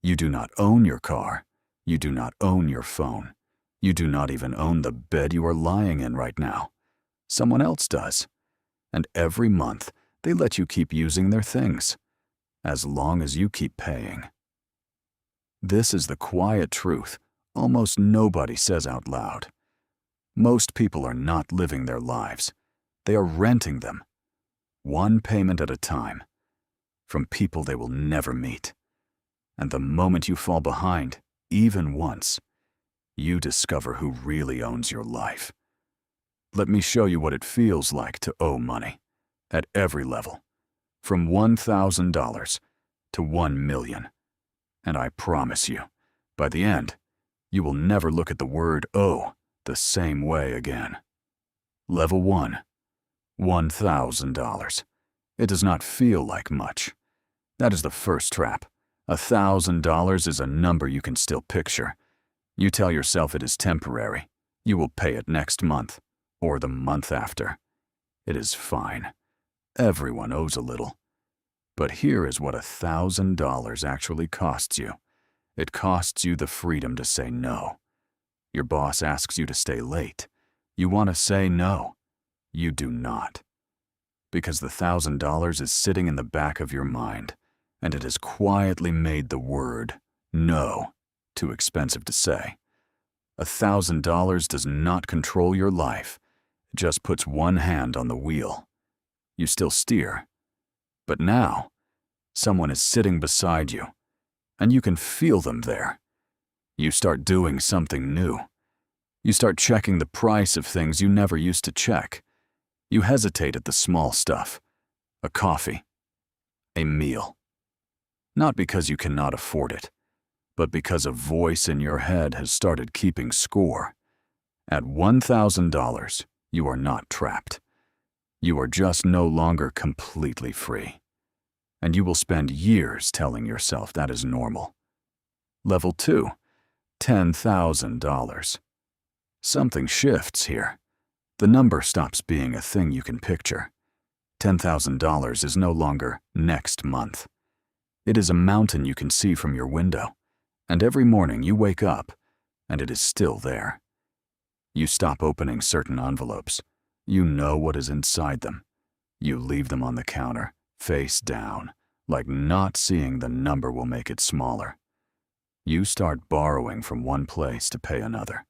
You do not own your car. You do not own your phone. You do not even own the bed you are lying in right now. Someone else does. And every month, they let you keep using their things, as long as you keep paying. This is the quiet truth almost nobody says out loud. Most people are not living their lives. They are renting them, one payment at a time, from people they will never meet. And the moment you fall behind, even once, you discover who really owns your life. Let me show you what it feels like to owe money, at every level, from $1,000 to $1 million. And I promise you, by the end, you will never look at the word owe the same way again. Level 1, $1,000. It does not feel like much. That is the first trap. $1,000 is a number you can still picture. You tell yourself it is temporary. You will pay it next month, or the month after. It is fine. Everyone owes a little. But here is what $1,000 actually costs you. It costs you the freedom to say no. Your boss asks you to stay late. You want to say no. You do not. Because the $1,000 is sitting in the back of your mind, and it has quietly made the word no too expensive to say. $1,000 does not control your life. It just puts one hand on the wheel. You still steer. But now, someone is sitting beside you, and you can feel them there. You start doing something new. You start checking the price of things you never used to check. You hesitate at the small stuff, a coffee, a meal. Not because you cannot afford it, but because a voice in your head has started keeping score. At $1,000, you are not trapped. You are just no longer completely free. And you will spend years telling yourself that is normal. Level 2, $10,000. Something shifts here. The number stops being a thing you can picture. $10,000 is no longer next month. It is a mountain you can see from your window, and every morning you wake up, and it is still there. You stop opening certain envelopes. You know what is inside them. You leave them on the counter, face down, like not seeing the number will make it smaller. You start borrowing from one place to pay another.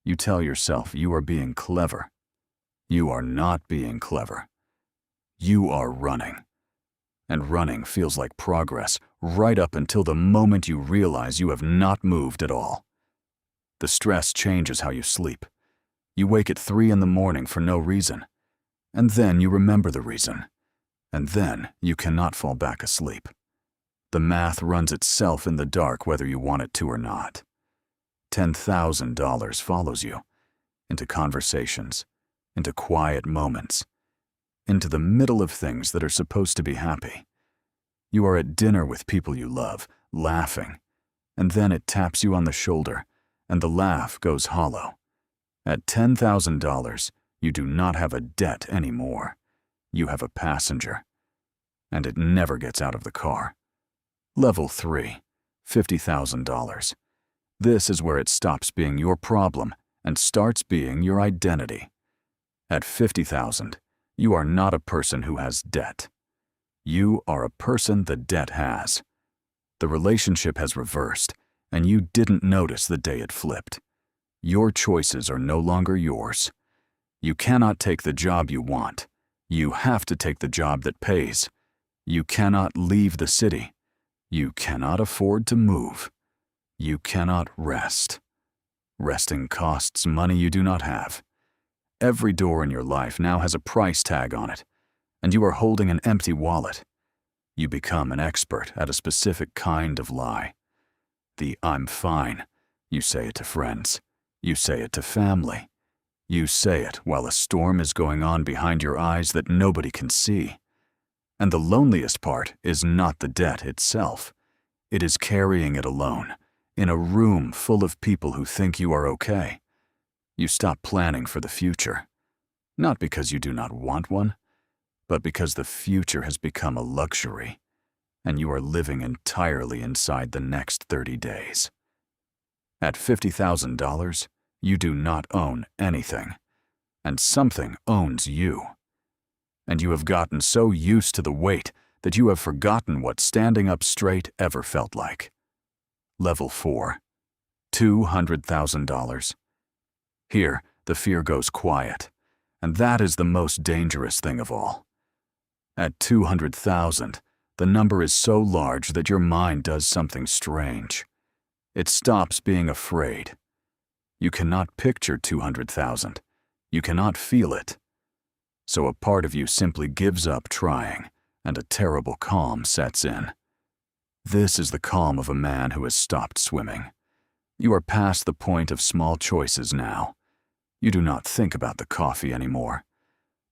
You tell yourself you are being clever. You are not being clever. You are running. And running feels like progress right up until the moment you realize you have not moved at all. The stress changes how you sleep. You wake at 3 in the morning for no reason, and then you remember the reason, and then you cannot fall back asleep. The math runs itself in the dark whether you want it to or not. $10,000 follows you into conversations, into quiet moments, into the middle of things that are supposed to be happy. You are at dinner with people you love, laughing, and then it taps you on the shoulder, and the laugh goes hollow. At $10,000, you do not have a debt anymore. You have a passenger, and it never gets out of the car. Level 3, $50,000. This is where it stops being your problem and starts being your identity. At $50,000, you are not a person who has debt. You are a person the debt has. The relationship has reversed, and you didn't notice the day it flipped. Your choices are no longer yours. You cannot take the job you want. You have to take the job that pays. You cannot leave the city. You cannot afford to move. You cannot rest. Resting costs money you do not have. Every door in your life now has a price tag on it, and you are holding an empty wallet. You become an expert at a specific kind of lie. The "I'm fine." You say it to friends. You say it to family. You say it while a storm is going on behind your eyes that nobody can see. And the loneliest part is not the debt itself. It is carrying it alone, in a room full of people who think you are okay. You stop planning for the future, not because you do not want one, but because the future has become a luxury. and you are living entirely inside the next 30 days. At $50,000, you do not own anything, and something owns you. And you have gotten so used to the weight that you have forgotten what standing up straight ever felt like. Level 4, $200,000. Here, the fear goes quiet, and that is the most dangerous thing of all. At 200,000, the number is so large that your mind does something strange. It stops being afraid. You cannot picture 200,000. You cannot feel it. So a part of you simply gives up trying, and a terrible calm sets in. This is the calm of a man who has stopped swimming. You are past the point of small choices now. You do not think about the coffee anymore.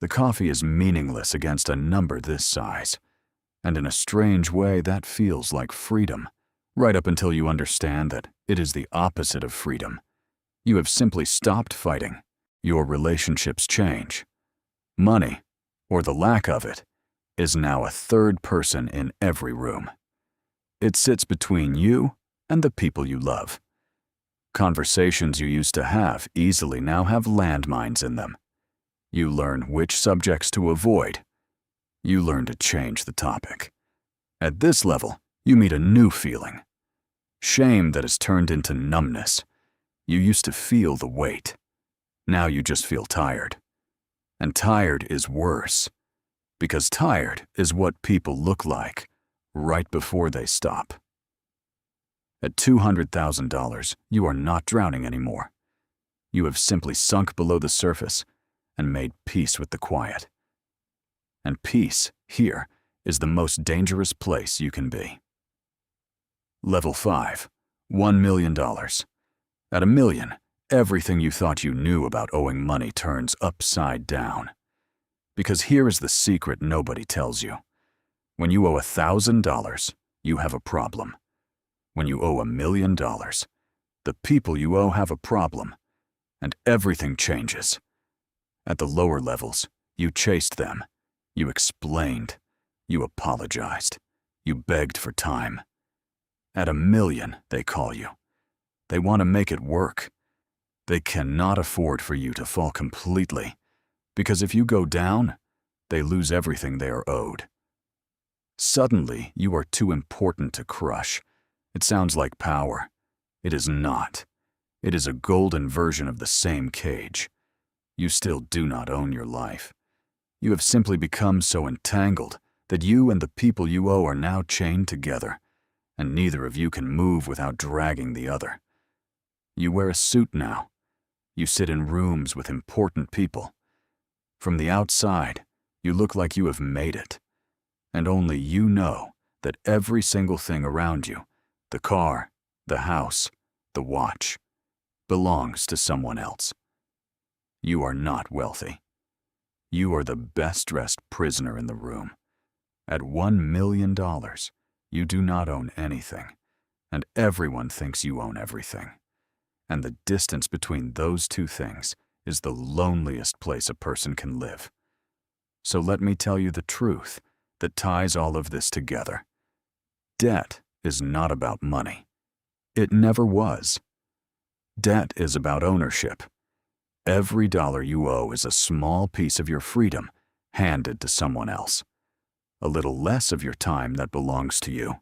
The coffee is meaningless against a number this size. And in a strange way, that feels like freedom, right up until you understand that it is the opposite of freedom. You have simply stopped fighting. Your relationships change. Money, or the lack of it, is now a third person in every room. It sits between you and the people you love. Conversations you used to have easily now have landmines in them. You learn which subjects to avoid. You learn to change the topic. At this level, you meet a new feeling. Shame that has turned into numbness. You used to feel the weight. Now you just feel tired. And tired is worse, because tired is what people look like right before they stop. At $200,000, you are not drowning anymore. You have simply sunk below the surface and made peace with the quiet. And peace, here, is the most dangerous place you can be. Level 5, $1 million. At $1 million, everything you thought you knew about owing money turns upside down. Because here is the secret nobody tells you. When you owe $1,000, you have a problem. When you owe $1 million, the people you owe have a problem, and everything changes. At the lower levels, you chased them. You explained. You apologized. You begged for time. At $1 million, they call you. They want to make it work. They cannot afford for you to fall completely, because if you go down, they lose everything they are owed. Suddenly, you are too important to crush. It sounds like power. It is not. It is a golden version of the same cage. You still do not own your life. You have simply become so entangled that you and the people you owe are now chained together, and neither of you can move without dragging the other. You wear a suit now. You sit in rooms with important people. From the outside, you look like you have made it, and only you know that every single thing around you, the car, the house, the watch, belongs to someone else. You are not wealthy. You are the best-dressed prisoner in the room. At $1 million, you do not own anything, and everyone thinks you own everything. And the distance between those two things is the loneliest place a person can live. So let me tell you the truth that ties all of this together. Debt is not about money. It never was. Debt is about ownership. Every dollar you owe is a small piece of your freedom handed to someone else. A little less of your time that belongs to you.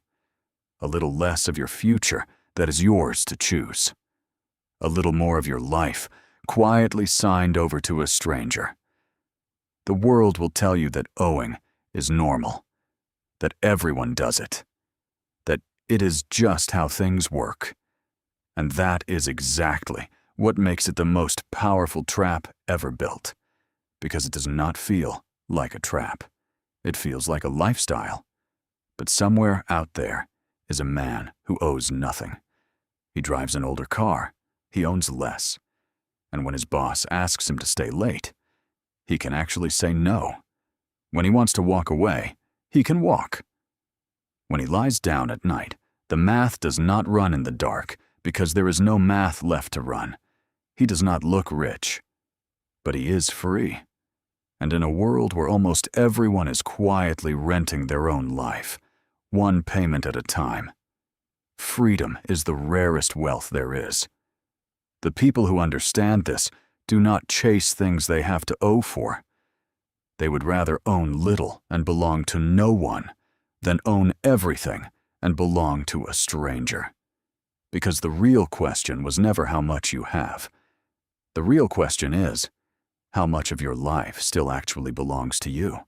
A little less of your future that is yours to choose. A little more of your life quietly signed over to a stranger. The world will tell you that owing is normal, that everyone does it, that it is just how things work. And that is exactly what makes it the most powerful trap ever built, because it does not feel like a trap. It feels like a lifestyle. But somewhere out there is a man who owes nothing. He drives an older car. He owns less. And when his boss asks him to stay late, he can actually say no. When he wants to walk away, he can walk. When he lies down at night, the math does not run in the dark because there is no math left to run. He does not look rich, but he is free. And in a world where almost everyone is quietly renting their own life, one payment at a time. Freedom is the rarest wealth there is. The people who understand this do not chase things they have to owe for. They would rather own little and belong to no one than own everything and belong to a stranger. Because the real question was never how much you have. The real question is, how much of your life still actually belongs to you?